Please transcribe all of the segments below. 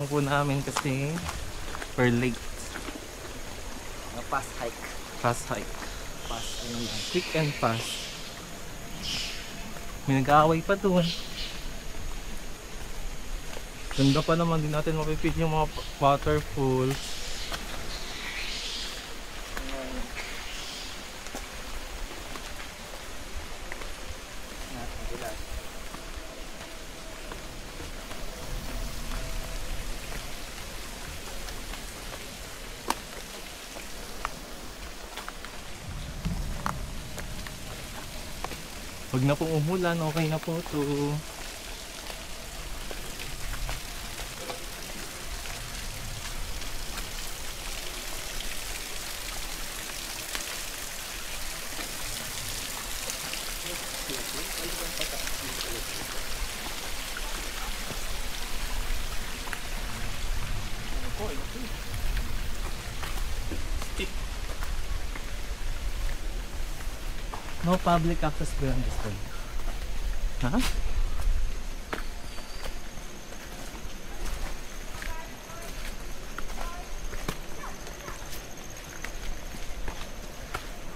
po namin kasi we're late. Fast hike. Fast hike. Fast ano lang. Quick and fast. May nag-aaway pa doon. Ganda pa naman, din natin mapipid yung mga waterfalls. Huwag na pong umulan, okay na po ito. No public access beyond this way. Ha?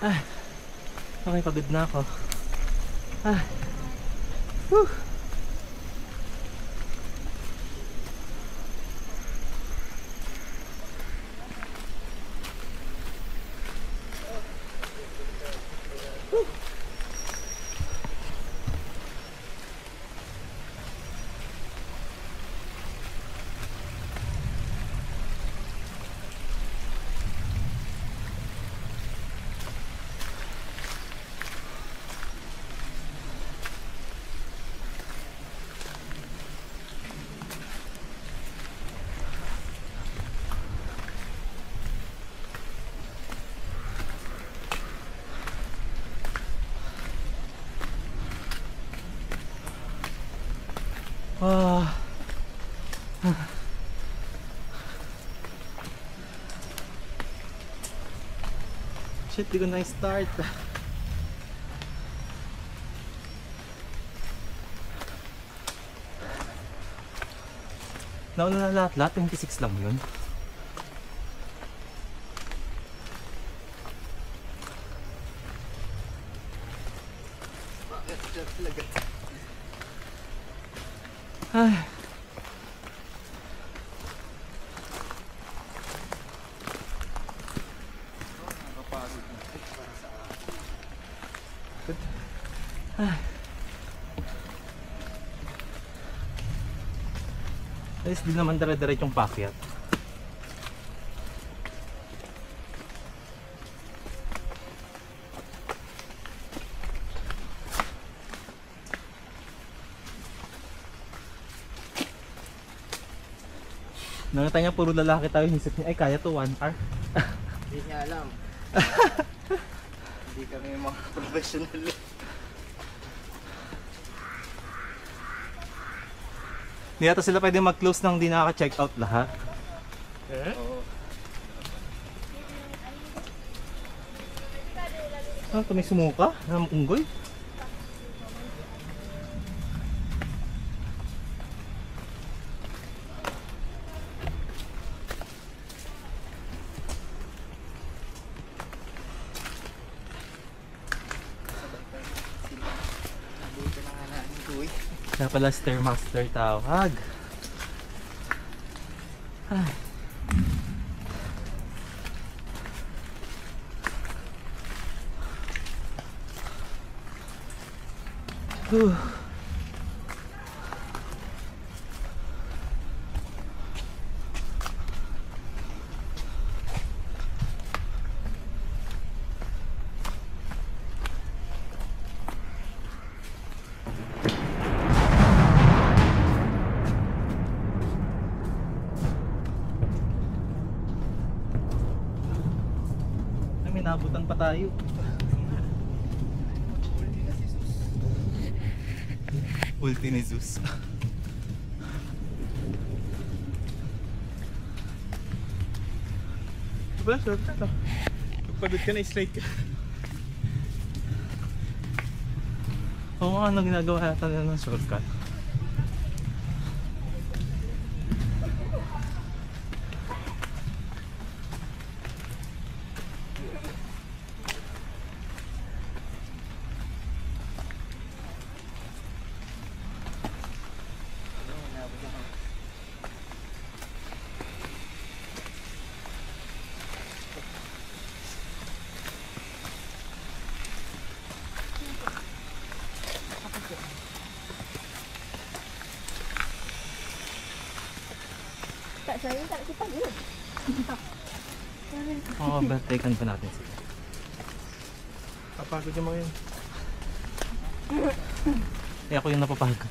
Ah, okay, pagod na ako. Ah. Whew. Ah. Shit, di ko na-start. Nauna na lahat, 26 lang yun. Ay. Ay. At least di naman dire-diretsong pakyat. Nakita niya puro lalaki tayo, isip niya ay kaya to 1 hour. Hindi niya alam. Hindi kami mga professional. Hindi yata sila pwede mag-close nang di nakaka-check out lahat. Eh? Oo. Ah, ito may sumuka na unggoy. Kaya pala Stairmaster tawag. Ay. Whew. May nabutan pa tayo. Ulti ni Zeus. Diba? Shortcut ah. Pagpagod ka na, straight ka. Oo, ano ginagawa yata nila ng shortcut? Tak saya tak kita good. Overtaken pa natin sila. Kapagod yung mga yun. Eh ako yung napapagod.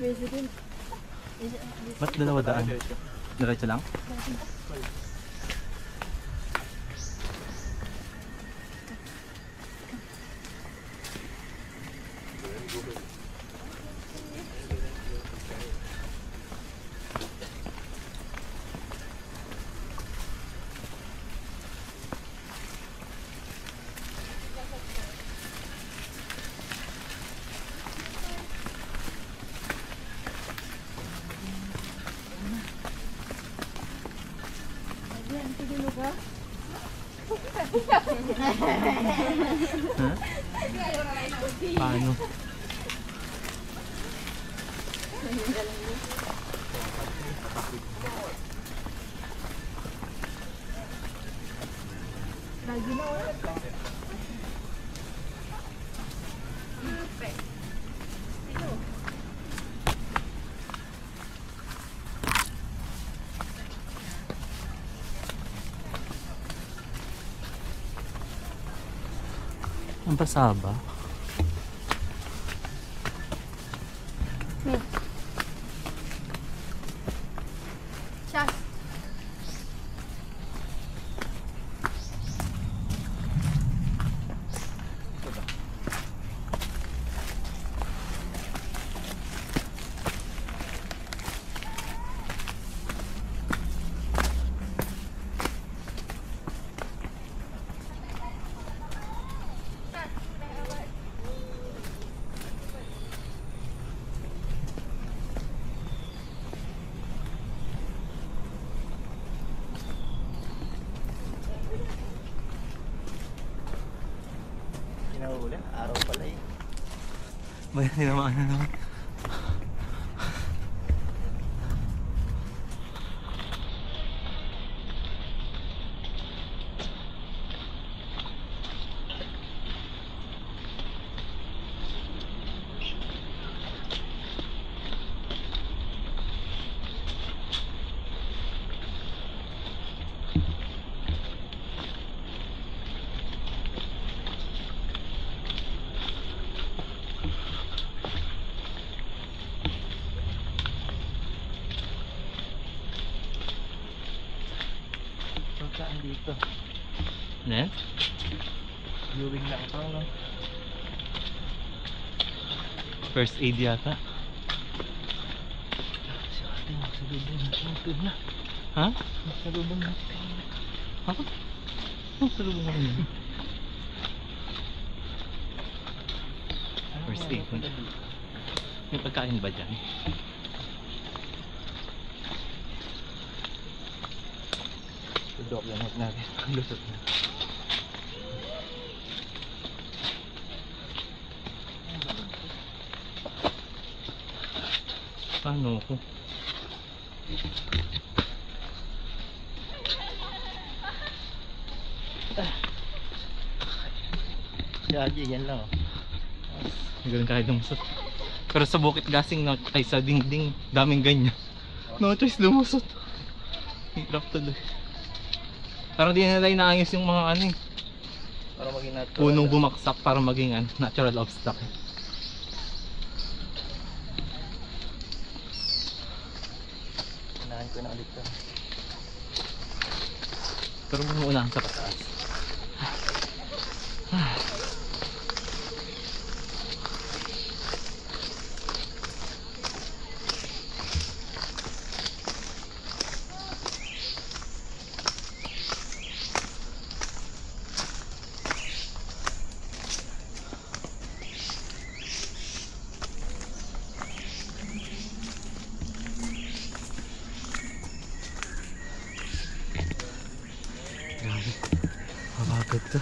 President. Ba't dalawa daan? Diretso lang? Ha? Paano? Lagi na wala. Ang pasaba? Shas. Kinahuli, araw pala eh. Bayan nila mga ano naman. Saan dito? Ano yan? Viewing lang ito, no? First aid yata. Si ate, magsalubong natin ang tuna. Ha? Magsalubong natin. Ako? Ang salubong ko rin. First aid. May pagkain ba dyan? Document natin ang lusot na. Paano ako? Yagi, yan lang. Ganun kahit lumusot. Pero sa bukit gasing na, ay sa dingding, daming ganyan. No choice lumusot. Hirap tuloy. Parang di nila inaayos yung mga ano eh. Para maging natural. Punong bumaksak para maging natural obstacle. Unahan ko na ulit to. Pero muna sa pataas. Grabe. Mabagad to.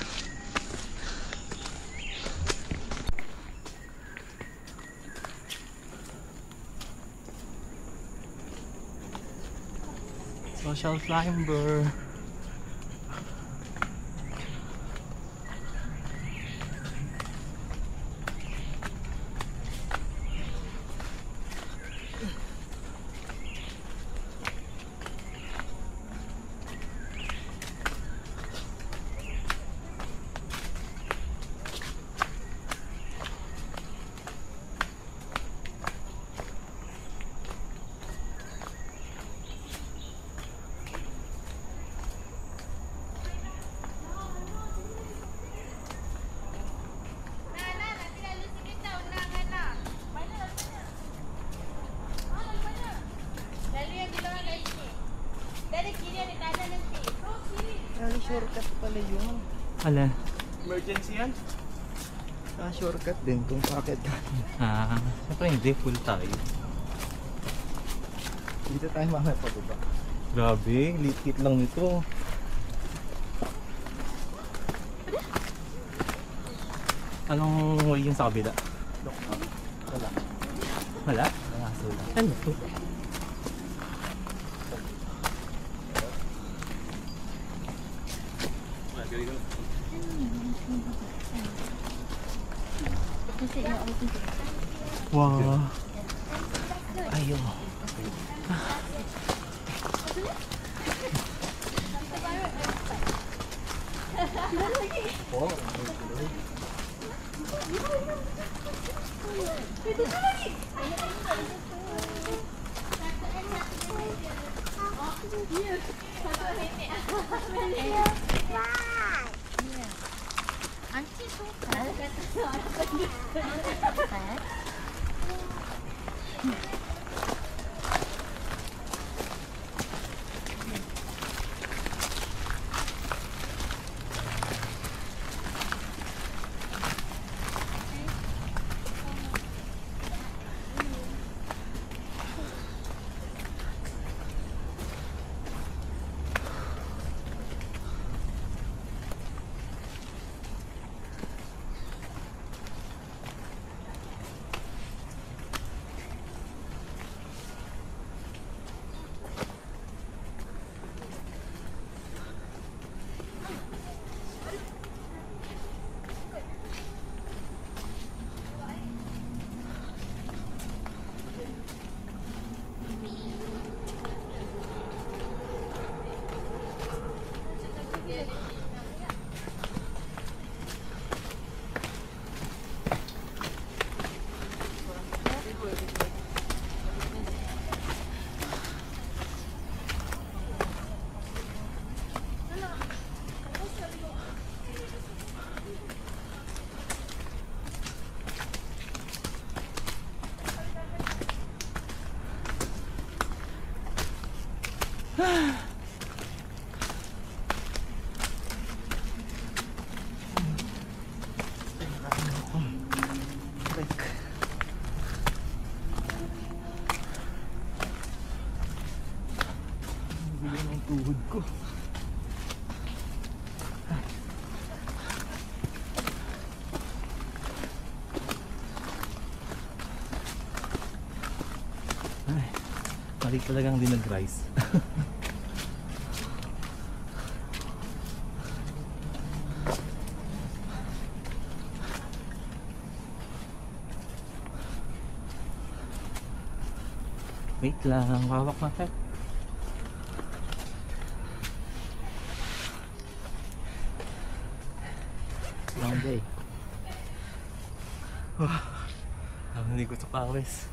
Social climber. Ano, shortcut pala yun. Alin? Emergency yan? Shortcut din kung bakit. Siyempre hindi, full tayo. Dito tayo mamaya pababa. Grabe, liit lang nito. Anong way yung sa kabila? Wala. Wala? Nangasula. Ano to? Kasi ina-open ko. Wow. Ayun. Tuhod ko. Ay, mali talagang din nag-rise. Wait lang, hawak na tayo. Long day. Hindi ko sa pawis.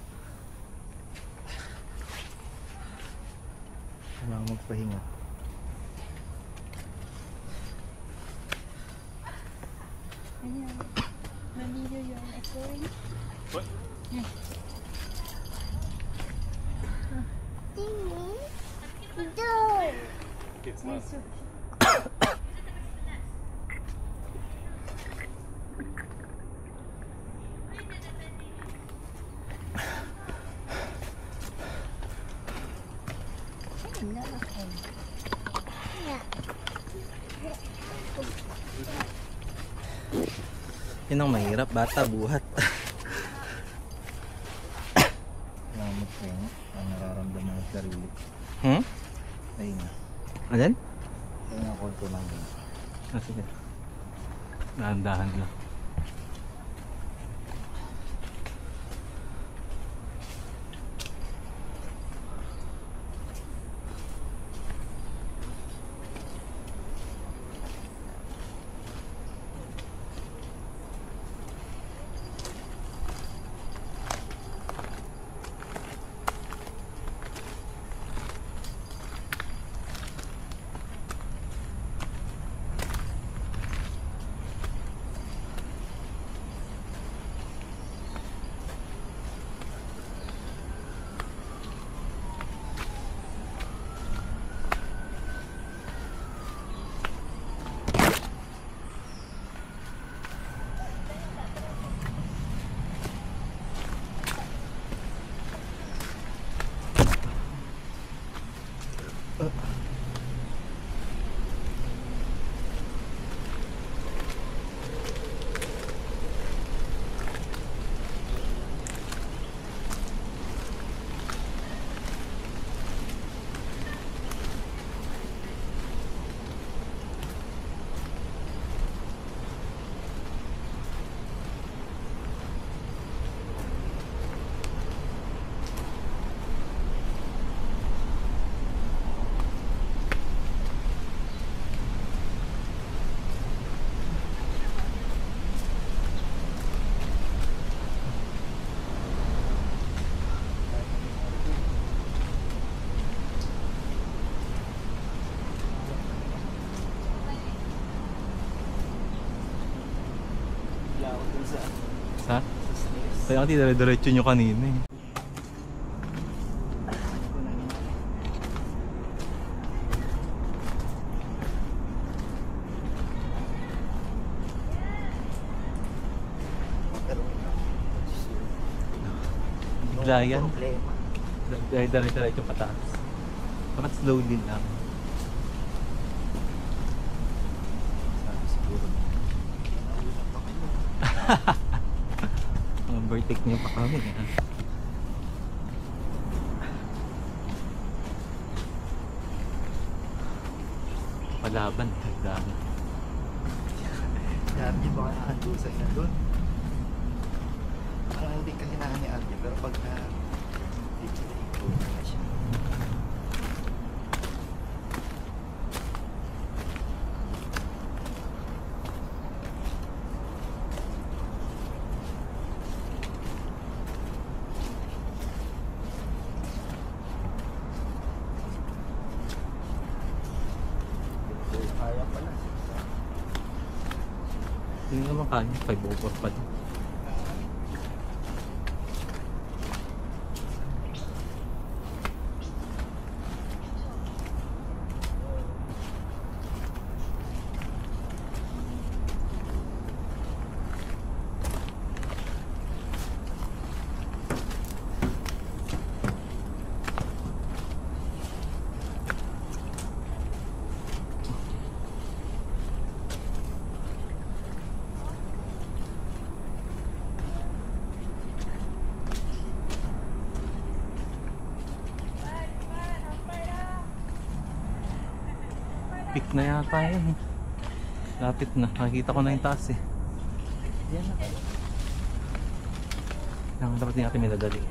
Kailangan magpahinga. Ayan. Nandito yung echoing. What? It's not. Ay, nalakon. Yeah. Yun ang mahirap, bata, buhat. Lamot ko yun. Ang nararamdaman ng sarili. Hmm? Ayun na. Alin? Ayun ang kulto lang yun. Ah, sige. Dahan-dahan lang. Wala ako dun sa Sa? stairs. Kaya kasi dire-diretso nyo kanina eh. Bigla yan. Problema. Dire-diretso pataas. Dapat slowly lang. Sabi siguro. Nauuna pa kayo. Overtake niyo pa kami. Ah. Palaban. Hagdan. Argy baka nakatusay na doon. Parang hindi ka hinahan ni Argy pero pagka hindi sila ikaw na siya. Kaya pala. Hindi naman kanya. 5:04 pa din. Peak na yata yan eh. Lapit na. Nakikita ko na yung taas eh. Yan na kayo. Lang dapat din natin minadali.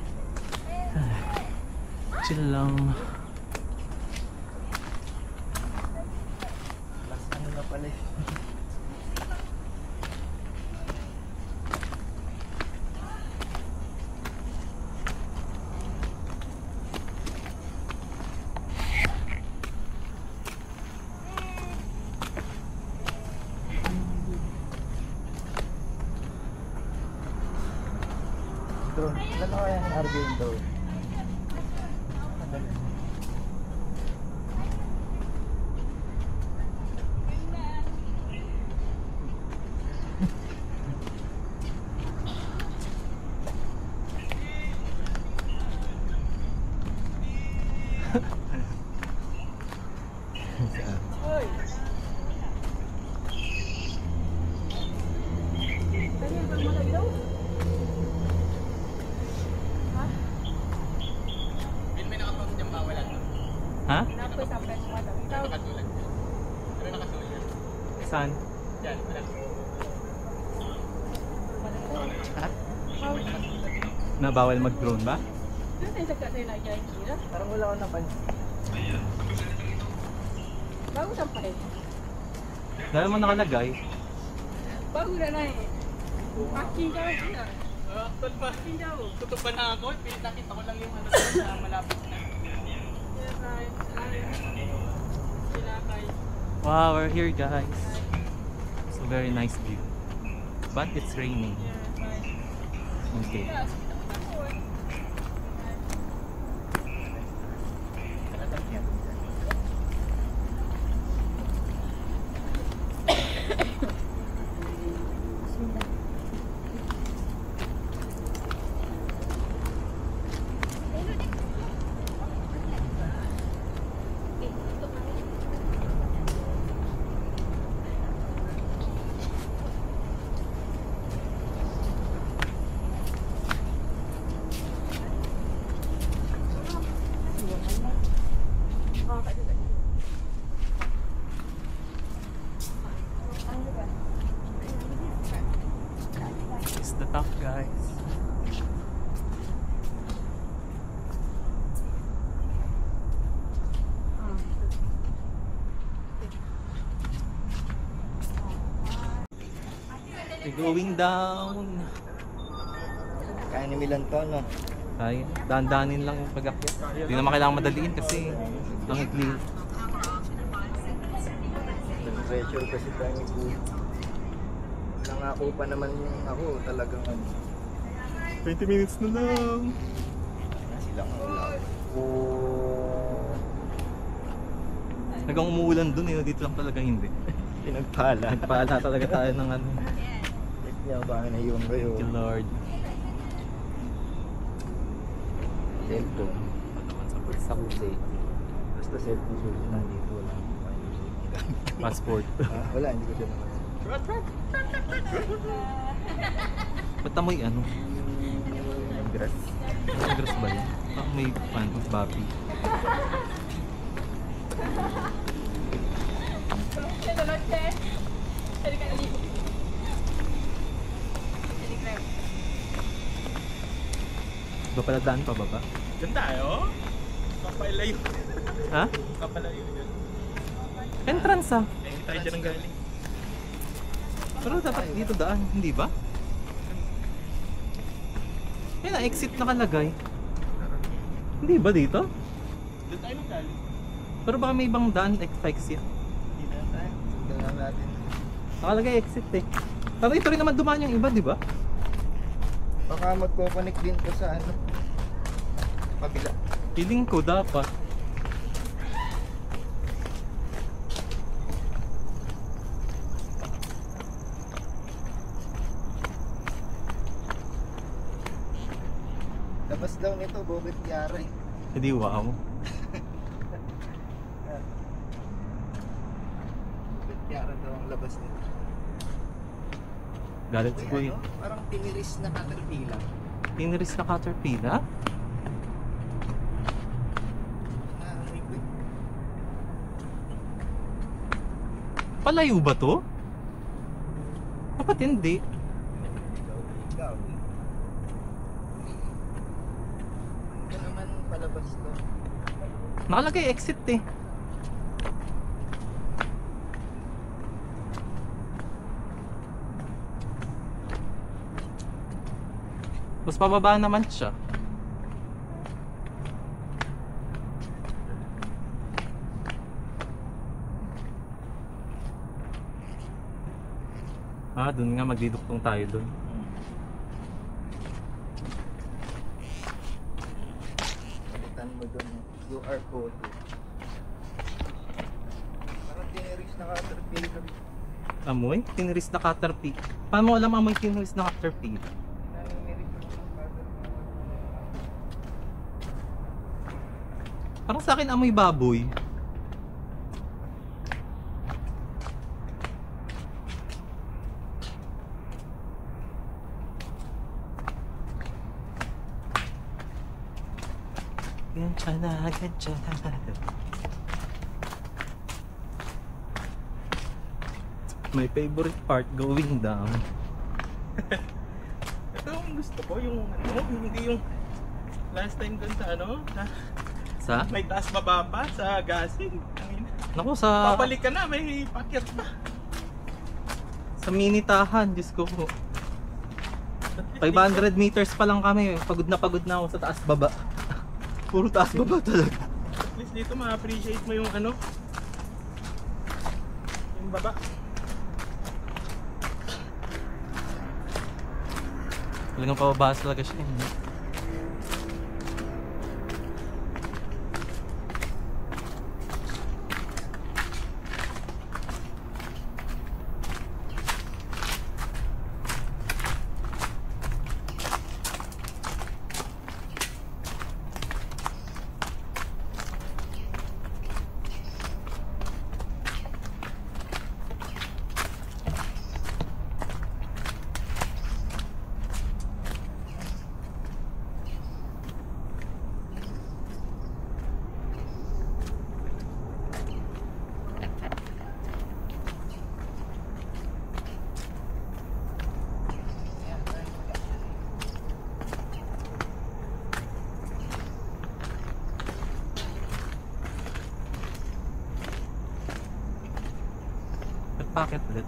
Chill lang. Last ano na pala eh. Drone. Ilan na kaya ang RV yung drone? Madali. Saan? Na bawal mag-drone ba? Parang wala ko napansin. Bago sampay. Dahil mo nakalagay. Bago na na eh. Parking daw siya. Parking daw. Tutup pa na ako. Nakita ko lang yung ano na malapit na. Wow, we're here guys. It's a very nice view. But it's raining. Okay. It's the top guys. We're going down. Kaya ni Milan to, no? Ay, dahan-dahanin lang yung pag-akyat. Hindi naman kailangan madaliin kasi ang ikli. Pressure kasi tayo ni Kuya. Nangako pa naman yung ako, talagang 20 minutes na lang. silang wala. Nagang umuulan dun eh, dito lang talaga hindi. Pinagpala. Nagpaala talaga tayo ng ano. Check niya baka na yung kayo. Thank you Lord. Cellphone. Sa Jose. Basta cellphone sulit nandito lang. Passport. Wala, hindi ko din naman. Ba't amoy ano? Ang grass. Grass ba yun? Parang may panos, babi. Ba pala daan pa ba ba? Diyan tayo? Kapalayo. Ha? Kapalayo yun. Entrance ah. Hindi tayo dyan ang galing. Pero dapat dito daan, hindi ba? Yan na, exit nakalagay. Hindi ba dito? Doon tayo nang galing. Pero baka may ibang daan, exit. Hindi na tayo. Sundan lang natin. Nakalagay exit eh. Pero ito rin naman dumaan yung iba, di ba? Baka magko-connect din ko sa ano. Kabila. Feeling ko dapat. Labas daw nito, Bobet Yara eh. Hindi wow. Bobet Yara daw ang labas nito. Galit si Uy, Kuy. ano? Parang tiniris na caterpillar. Tiniris na caterpillar? Ano ito? Palayo ba to? Dapat hindi. Ikaw. Ito naman palabas to. Nakalagay exit eh. Mas pababa naman siya. Ah, dun nga magdiduktong tayo dun. Palitan mo doon yung QR code. Parang tiniris na caterpillar. Amoy? Tiniris na caterpillar. Paano mo alam amoy tiniris na caterpillar? Parang sa akin amoy baboy. Ganyan na, ganyan na. My favorite part, going down. Ito yung gusto ko, yung ano, hindi yung last time dun sa ano, Sa? may taas mababa sa gasing. Naku, sa Papalik ka na, may pakyat pa. minitahan, Diyos ko po. 500 meters pa lang kami. Pagod na ako sa taas baba. Puro taas baba talaga. At least dito ma-appreciate mo yung ano, yung baba. Talagang pababas talaga siya. Bakit ulit?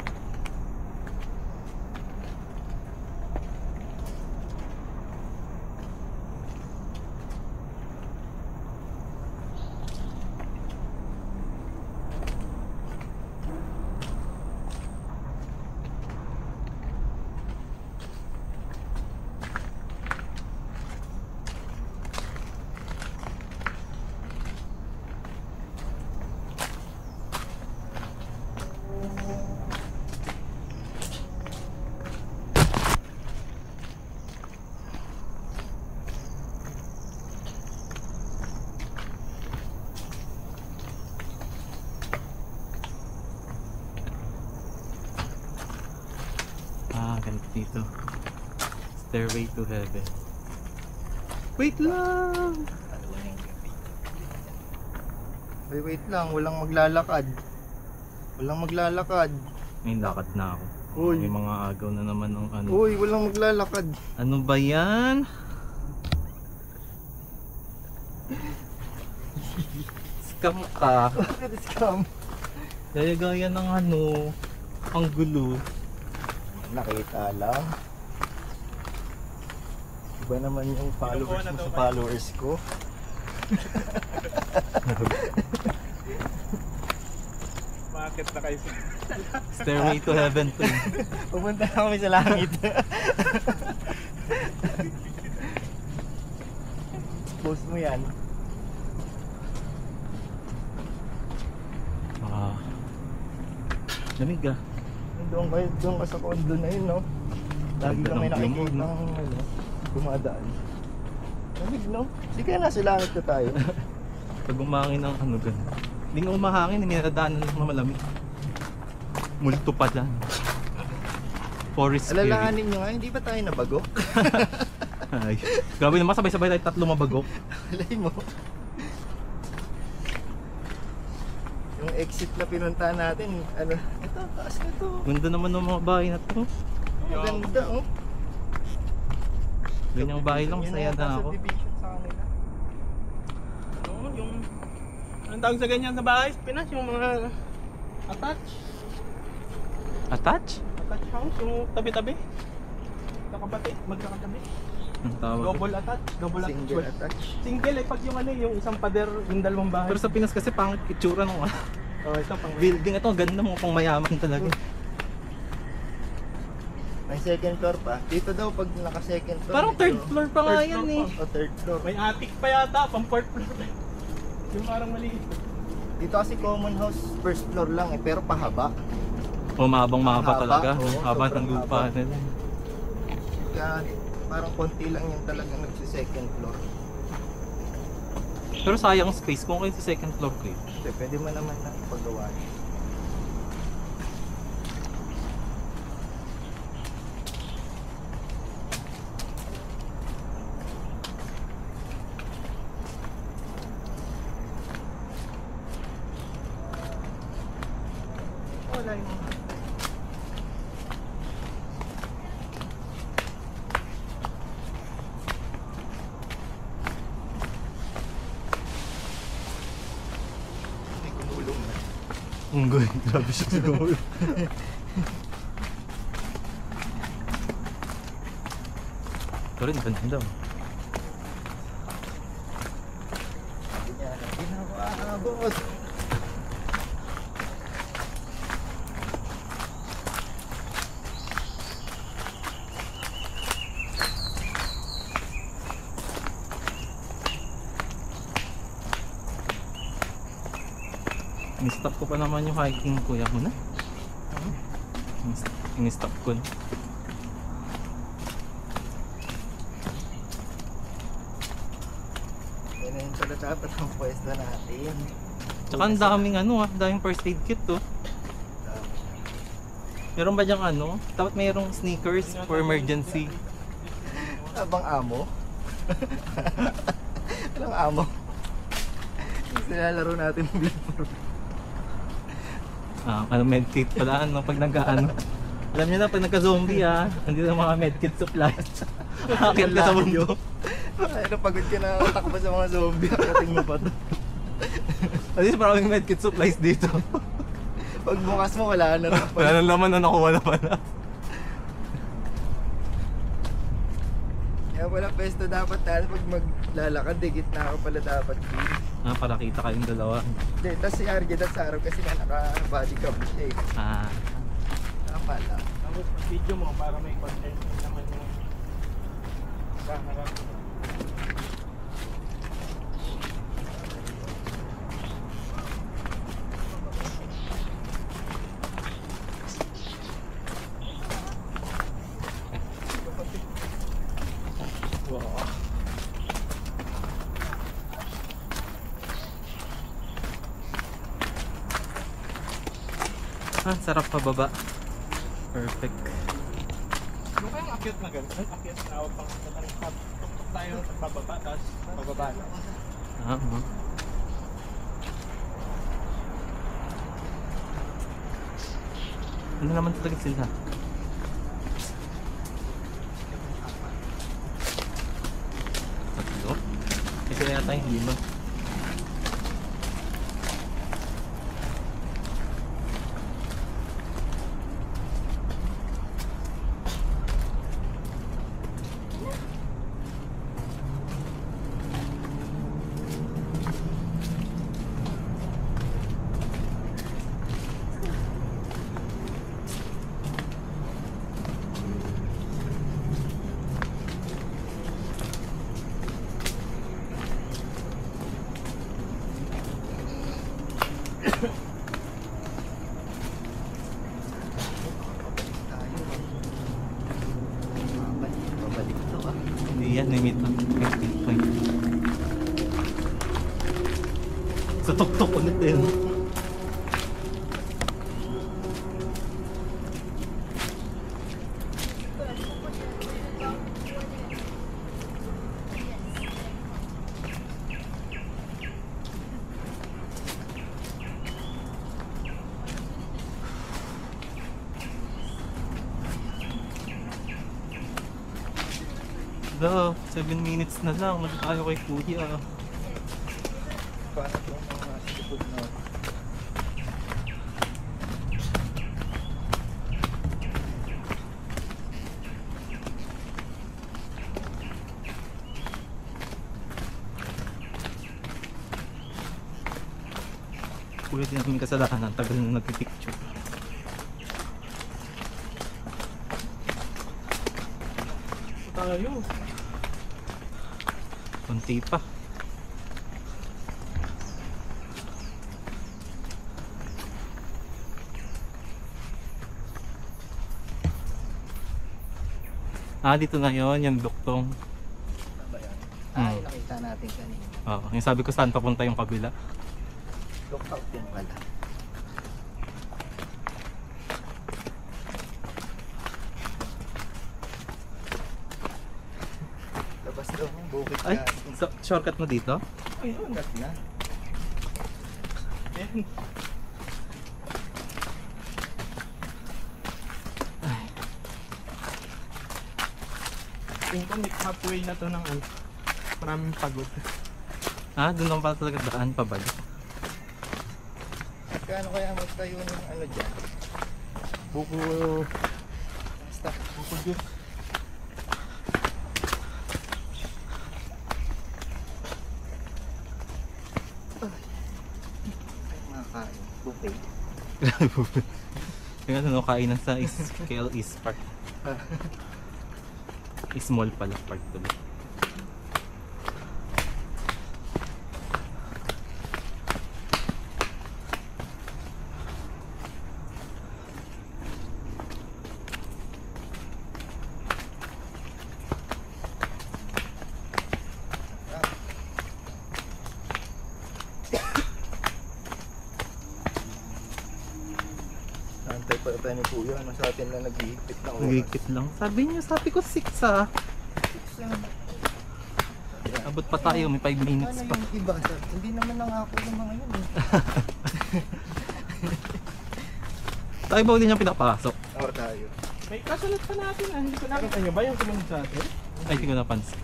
Ganito dito. Stairway to heaven. Wait lang! Wait lang, walang maglalakad. Walang maglalakad. May lakad na ako. Uy. May mga agaw na naman ng ano. Uy, walang maglalakad. Ano ba yan? Scam ka. Bakit scam? Gaya-gaya ng ano. Ang gulo. Nakita lang. Iba naman yung followers Kinukuha na mo daw sa kayo. followers ko. Bakit na kayo sa... Stairway to heaven to. Pupunta na kami sa langit. Post mo yan. Lamig ah. Doon ka sa condo na yun, no? Lagi Ganda kami ng view mo, nakikita no? ng ano, dumadaan. Lamig, no? Sige na, sa langit na tayo. Pag umangin ng ano ganun. Hindi nga umahangin, hindi nadaanan ng malamig. Multo pa dyan. Forest spirit. Alalahanin nyo nga, hindi ba tayo nabago? Ay. Grabe naman, sabay-sabay tayo tatlo mabagok. Alay mo. Yung exit na pinuntahan natin, ano, ito, taas na to. Ganda naman ng mga bahay na to. Ang ganda, oh. Ganyang bahay lang, Yun masaya yata na ako. Subdivision sa kanila. Ano, yung... Anong tawag sa ganyan sa bahay? Pinas, yung mga... Attach? Attach? Attach house? Yung tabi-tabi? Kakapati, magkakatabi. Ang tawag. Double attach? Double attach. Single attach. Single ay pag yung ano, yung isang pader, yung dalawang bahay. Pero sa Pinas kasi pangit itsura nung Oh, ito pang building ito, ganda mo pang mayaman talaga. May second floor pa. Dito daw pag naka second floor. Parang third medyo- floor pa nga Third yan floor eh. pa. O third floor. May attic pa yata, pang fourth floor. Yung parang maliit. Dito kasi common house first floor lang eh, pero pahaba. O mahabang mahaba Mahaba, talaga. oo, Haba sobrang ng lupa haba. nila. Kaya parang konti lang yung talagang nagsi-second floor. Pero sayang space kung kayo sa second floor kayo. Kasi pwede mo naman na ipagawa. Wala yung Unggoy. Grabe siya siguro. Ito rin, ganda. Ginawa, boss. In-stop ko pa naman yung hiking kuya ko na. In-stop ko na. Yan na yung pala dapat ang pwesto natin. Tsaka ang daming daming first aid kit to. Meron ba dyang dapat mayroong sneakers for emergency. Abang amo? Walang amo. Nilalaro natin before. Medkit pala pag alam niyo na pag nagka-zombie hindi na mga medkit supplies. Akit ka sa mundo. Ano, pagod ka na takbo sa mga zombie, akating mo pa to. At least maraming medkit supplies dito. Pag bukas mo, wala na. Wala nang laman na nakuha na pala. Kaya pala pesto dapat tayo pag maglalakad, dikit na ako pala dapat. Para kita kayong dalawa. Hindi, tapos si RJ at Sarah kasi nga naka-body cam siya eh. Tama lang. Tapos video mo para may content naman yung camera. Sarap pababa. Perfect. Ano kayong akyat na ganun? Akyat na ako pang tuktok tayo bababa, tapos bababa na. Ano naman talaga sila? Tatlo? Kasi yata yung 5. Babalik ito ah. Hindi yan, limit lang. Point. Sa tuktok ulit din. Hello, 7 minutes na lang. Tayo kay kuya. Paano itong mga sipod na? Kuya din namin kasalanan. Tagal na nagpipicture. Tayo. Kunti pa. Dito na yon yung duktong. Ano ba yan? Hmm. Nakita natin kanina. Yung sabi ko saan papunta yung kabila. Look out din pala. Labas daw ng bukit Ay, ka. shortcut mo dito? Ayun. Cut na. Ayan. Tingin ko halfway na to ng maraming pagod. Doon lang pala talaga daan pabalik. Magkano kaya magtayo ng ano dyan? Buko. Basta. Buko juice. Ay, makakain. Buffet. Yung ano, kainan sa KL East Park. Small pala park tuloy. Antay pa tayo ni Kuya. Ano sa atin na naghihigpit na oras? Nagigit lang. Sabi ko 6 ah. Abot pa tayo, may 5 minutes Ano pa. yung iba? Sir? Hindi naman nangako yung mga yun. Tayo ba ulit niyang pinapasok? Oo, tayo. May kasunod pa natin ah. Hindi ko nakita nyo ba yung sumunod sa atin? Ay, hindi ko napansin.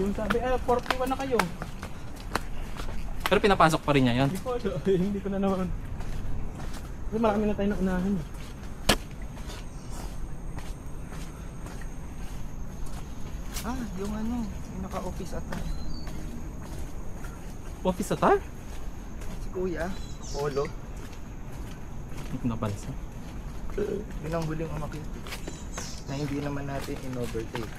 Yung sabi, 41 na kayo. Pero pinapasok pa rin niya yun. Hindi ko, hindi ko na naman. Kasi marami na tayo na unahan. Yung ano, yung naka-office ata. Office atar? Si Kuya, Polo. Hindi ko napansin. Yun ang huling umakit. Na hindi naman natin in-overtake.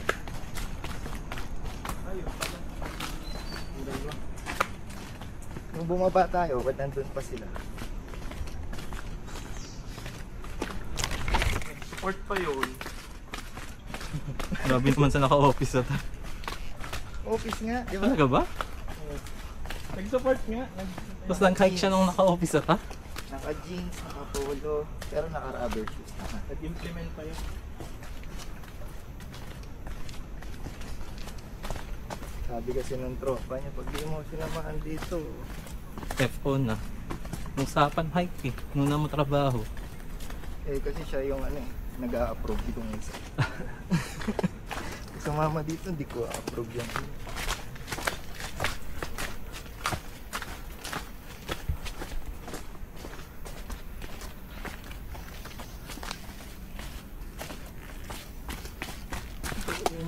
Nung bumaba tayo, ba't nandun pa sila? Support pa yun. Grabe naman sa naka-office atar. Office nga, di ba? Talaga ba? Nag-support nga. Tapos nag-hike siya nung naka-office atar? Naka-jeans, naka-polo, pero naka-rubber shoes. Nag-implement pa yun. Sabi kasi ng tropa niya, pag di mo sinamahan dito, FO na. Usapan hike eh. Nung na mo trabaho. eh kasi siya yung ano eh, nag-a-approve itong isa. Sumama dito, hindi ko approve yan.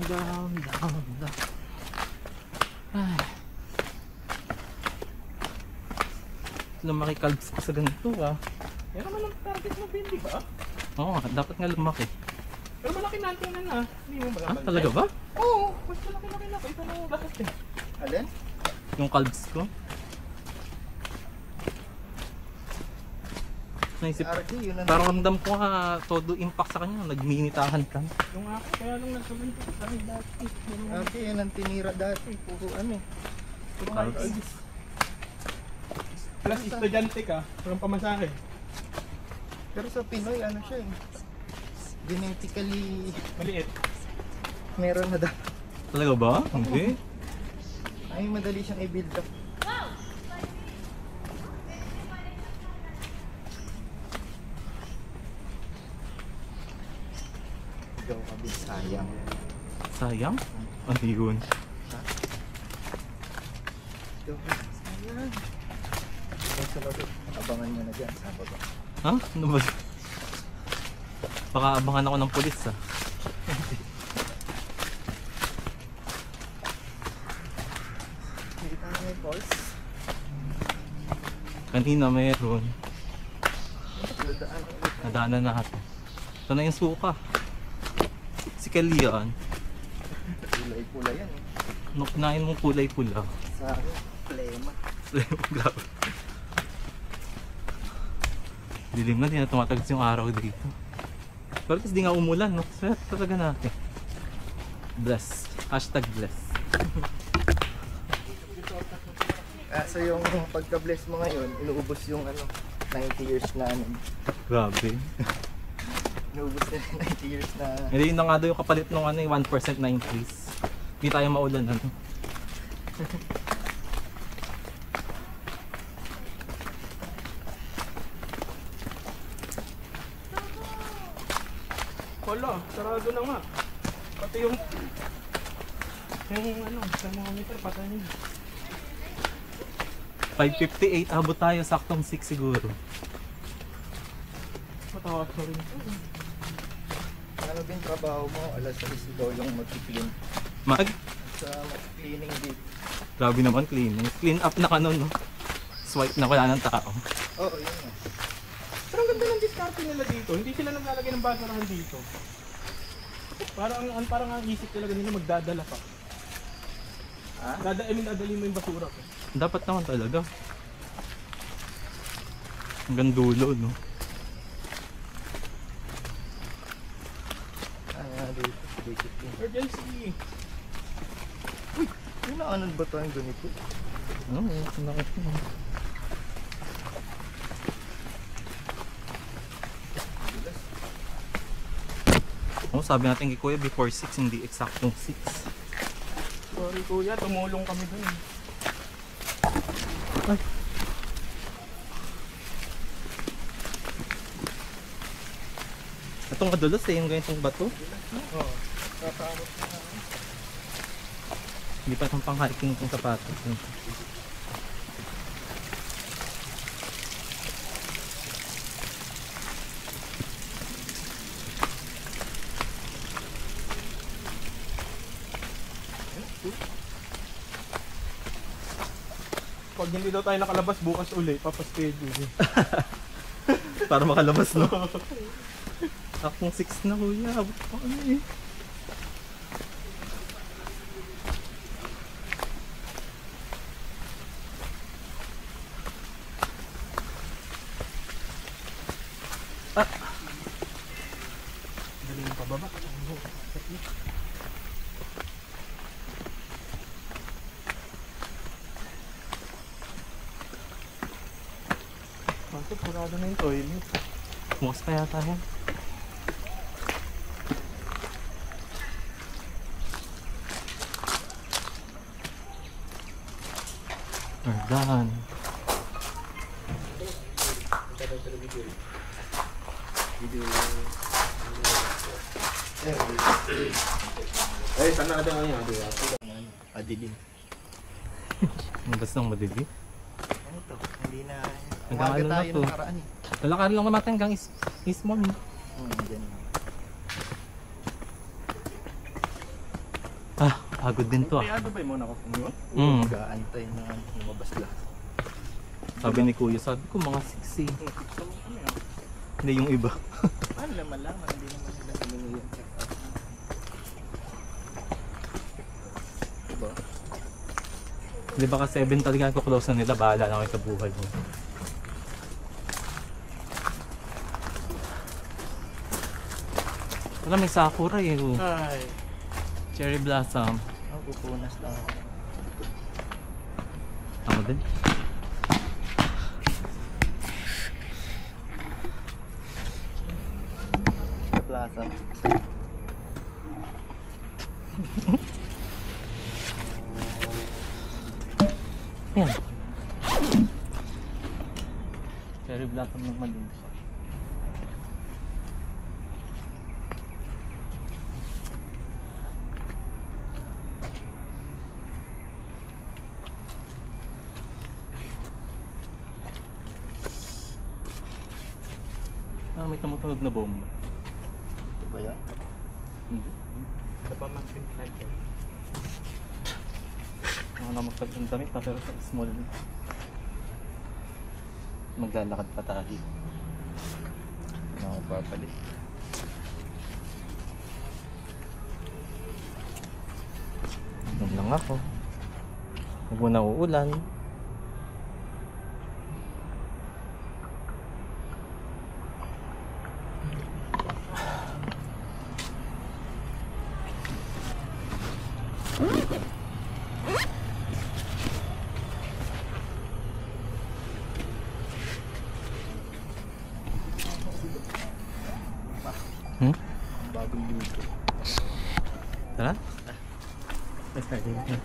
Down. Ay. Lumaki calves ko sa ganito ah. Yan naman ang target mo, Bendy ba? Oo nga, dapat nga lumaki. Pero malaki natin na na. Hindi mo ba? Ah, talaga ba? Oo, mas malaki na. Ito na yung lakas eh. Alin? Yung calves ko. Naisip, RD, yun ang parang ramdam ko nga todo impact sa kanya, nagminitahan ka. Yung ako, kaya nung nagsabihin ko sa akin dati. RD, yan ang tinira dati. Puro ano eh. Puro Calves. calves. Plus estudyante ka, walang pamasahe. Pero sa Pinoy, ano siya eh. Genetically, Maliit. meron na dapat. Talaga ba? Hindi. Ay, madali siyang i-build up. Ikaw kabis, sayang. Sayang? Ano yun? Ikaw kabis, sayang. Ikaw sa lobby, abangan mo na dyan, Sabado. Ha? Ano ba? Baka abangan ako ng pulis ah. Kita mo yung pulse. Kanina mayroon. Dadaan ulit. Nadaanan natin. Ito na yung suka. Si Kalian. Kulay pula yan eh. Nuknain mong kulay pula. Sa akin, plema. Grabe. Dilim na, di na tumatagas yung araw dito. Pero at least di nga umulan, no? Swerte talaga natin. Bless. Hashtag bless. So yung pagka-bless mo ngayon, inuubos yung ano, 90 years na ano. Grabe. Inuubos na yung 90 years na. Hindi yun na nga daw yung kapalit ng ano, yung 1% na increase. Hindi tayo maulan, ano? Wala, sarado na nga. Pati yung ano, thermometer patay na. 5:58, abot tayo, saktong 6 siguro. Matawa ko rin. Ano ba yung trabaho mo? Alas 6 daw yung mag-clean. Sa cleaning dito. Grabe naman, clean up na kanon, no? Swipe na, wala ng tao. Oo, yun nga. Pero ang ganda ng diskarte nila dito. Hindi sila naglalagay ng basurahan dito. Parang ang isip talaga nila magdadala pa. Ha? Dadali mo yung basura ko. Dapat naman talaga. Hanggang dulo, no? Dito. Discipline. Urgency! Kailangan ba tayong ganito? Ano, nakit mo. Oh, sabi natin kay Kuya before 6, hindi eksaktong 6. Sorry kuya, tumulong kami dun. Ay. Itong kadulas eh, yung ganitong bato. Oo. Tatamot na. Hindi pa itong pang-hiking itong sapatos. Pag hindi daw tayo nakalabas bukas uli, papaschedule. Para makalabas, no? Akong 6 na, kuya. Abot pa ano eh. Dali yung pababa. Bakit parado na yung toilet? Bukas pa yata yan. We're done. Eh, saan natin ang yan? Adilim. Ang bastang madilim. Ano to? Hindi na... Hanggang Umaga ano na tayo to? nakaraan eh. Lalakad lang naman hanggang is morning. Dyan. Ah, pagod din to ah. Kaya ba yung muna ko kung yun? Mag-aantay na lumabas lang. Sabi ni Kuya, sabi ko mga 6 eh. Hindi yung iba. Paano naman lang? Hindi naman nila humingi yung check out. Diba? Di ba ka 7 talaga ko close na nila, bahala na kayo sa buhay mo. Wala, may sakura eh. Oh. Ay. Cherry blossom. Pupunas lang ako. Ako din. Plaza. Yan. Cherry blossom ng malinis. Ah, may tumutunog na bomba. Ito ba yan? Hindi. Sa pamangkin flag yan. Ako na magtagong damit na pero sa small. Maglalakad pa tayo. Nakapapalit. Inom lang ako. Huwag mo na uulan. Hmm? Bagong luto. Tara? Ay, sorry. Ay.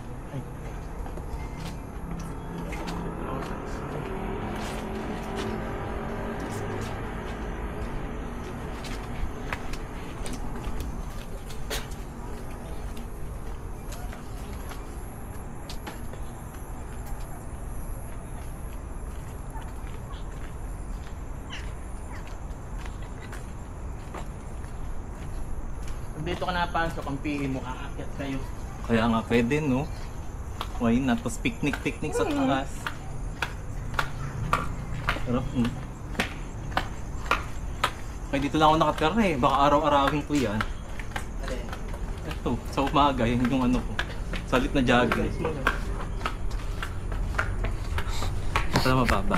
Pag dito ka napasok, ang PE mo, aakyat kayo. Kaya nga pwede, no? Why not? Tapos picnic sa taas. Sarap, no? Kaya dito lang ako nakatira eh. Baka araw-arawin ko yan. Alin? Ito, sa umaga, yun yung ano ko. Salit na jogging. Para mababa.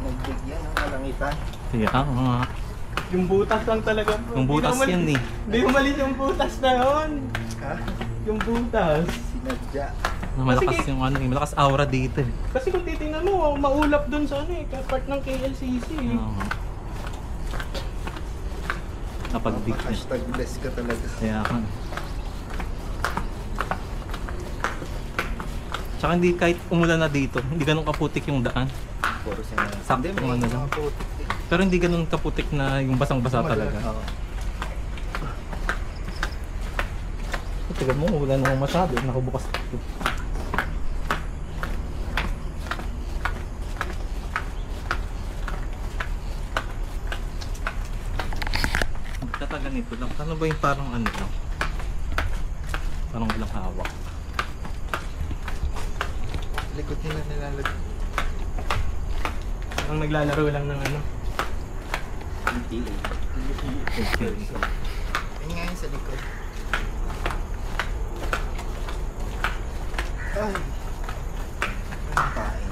Nagbigyan ng kalangitan. Kaya nga. Yung butas lang talaga bro. Yung butas Hindi yan eh. Hindi umalis yung butas na yun. Ha? Yung butas. Sinadya. Malakas Sige. yung ano eh. Malakas aura dito eh. Kasi kung titingnan mo, maulap dun sa ano eh, part ng KLCC eh. Oo. Napag-big na. Hashtag bless ka talaga. Kaya ka. Tsaka hindi kahit umulan na dito, hindi ganun kaputik yung daan. Puro siya na. Sakto Hindi, ano may lang. mga putik din. Pero hindi ganun kaputik na yung basang-basa talaga. Oo. Tignan mo, wala namang masyado. Nakabukas dito. Tataga nito lang. Ano ba yung parang ano lang? Parang walang hawak. Likod nila nilalagay. Ang naglalaro lang ng ano. NTA. Okay. Ayun nga yun sa likod. Ay. Anong kain?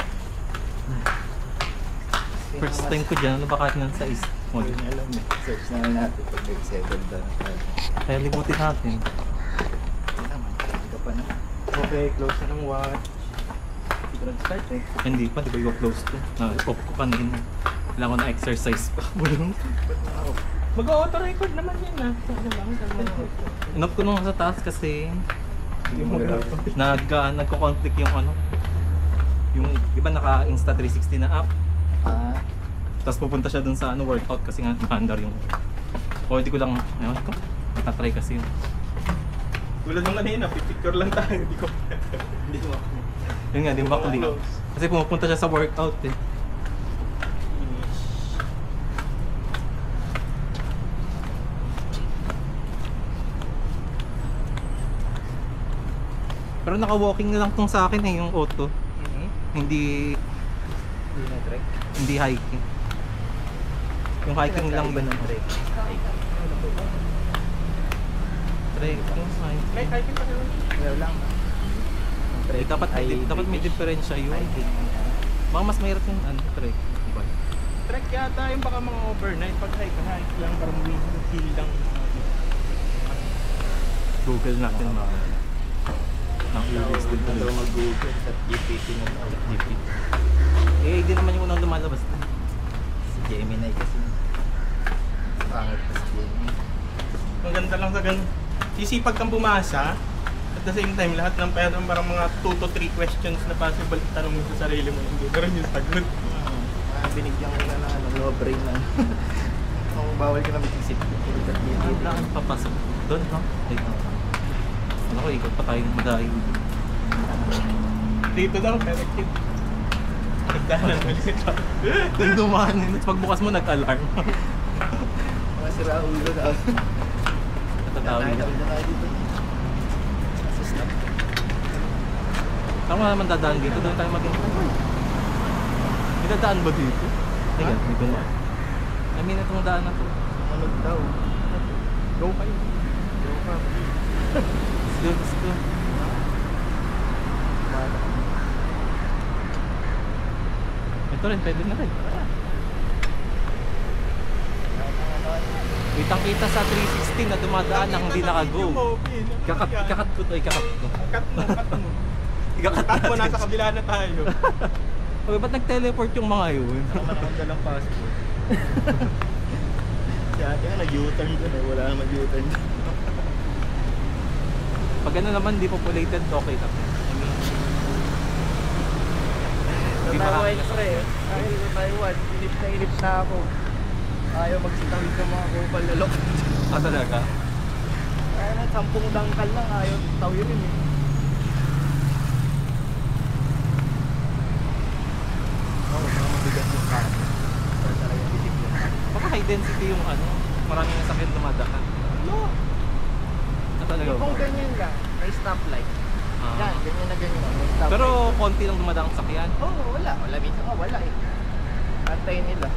First time ko dyan, ano ba kahit nang sa is? Hindi niya alam eh. Search namin natin pag nag-settle down. Kaya limutin natin. Hindi naman. Hindi ka pa na. Okay, close na ng watch. Start eh. Hindi pa, di ba yung close to? Na-off ko kanina. Kailangan ko na exercise pa. Bulong. Ba't na ako? Mag-auto record naman yan ah. Ano lang, Inoff ko nung sa taas kasi Hindi mo nagko-conflict yung ano. Yung, di ba naka-Insta 360 na app? Ah. Tapos pupunta siya dun sa ano, workout kasi nga maandar yung... O hindi ko lang, ewan ko. Natatry kasi yun. Tulad nung kanina, picture lang tayo. Hindi ko. Hindi mo. Yun nga, di ba click? Kasi pumupunta siya sa workout eh. Pero naka-walking na lang tong sa akin eh, yung auto. Hindi Hindi na trek. hindi hiking. Yung hiking lang ba ng trek? Trekking, hiking. May hiking pa sila. Well lang. Ang Eh, dapat may diferensya yun. Hiking. Baka mas mahirap yung ano, trek. Diba? Trek yata yung baka mga overnight. Pag hike lang, parang hill lang. Google natin mga ang iris din Daw talaga. mag-google sa GPT na lang. GPT. Eh, hindi naman yung unang lumalabas. Si Gemini kasi. Pangit pa si Gemini. Maganda lang sa ganun. Sisipag kang bumasa. At the same time, lahat ng pera parang mga 2 to 3 questions na possible tanongin sa sarili mo. Hindi meron yung sagot. Binigyan ko na ng ano, low brain na. Kung bawal ka na mag-isip. Puro sa Ang GPT. daan papasok doon, no? Ay, ano ko, ikot pa tayo ng madayo. Dito daw, effective. Nagdanan ulit. Doon dumaan, tapos pagbukas mo nag-alarm. Mga siraulo na. Natatawin na. na tayo dito. Sa stop. Tama naman dadaan dito, doon tayo maghintay. May dadaan ba dito? Ayan, may dumaan. I mean, itong daan na to. Sumunod daw. Go kayo. Go ka. Let's go. Ito rin, pwede na rin. Kitang-kita sa 360 na dumadaan nang hindi naka-go. Ikakat ko to, ikakat ko. Cut mo. Ikakat Cut mo, natin. nasa kabila na tayo. Okay, ba't nag-teleport yung mga yun? Ako naman dalang passport. Si ate nga nag-U-turn dun eh. Wala naman mag-U-turn dun. Pag ano naman, di populated, okay lang. Sa Di ba- Taiwan express. Dahil sa Taiwan, inip na ako. Ayaw magsitawid ng mga kupal lalok. Ah, talaga? Kaya na, 10 dangkal lang. Ayaw tawirin eh. Wala talaga yung bibigyan. Baka high density yung ano, maraming nasakyan dumadaan. No! Na talaga Kung ba? ganyan lang, may stoplight. Ah. Yan, ganyan na ganyan. May stoplight. Pero konti lang dumadaang sakyan. Oo, wala. Wala, minsan nga wala eh. Antayin nila.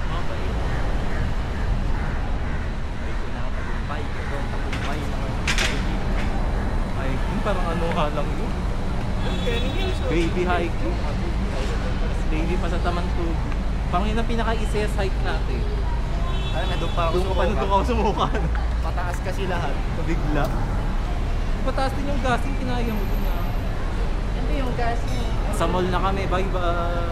Okay. Ay, ko na tagumpay. Ito ang tagumpay ng hiking. Parang ano nga lang yun. Baby hiking. Baby pa sa Taman Tubo. Parang yun ang pinaka-easiest hike natin. Ano na doon pa ako Doon pa nandun ako sumuka. Pataas kasi lahat. Bigla. Pataas din yung gasing, kinaya mo dun na. Hindi yung gas. Sa mall na kami, bye bye.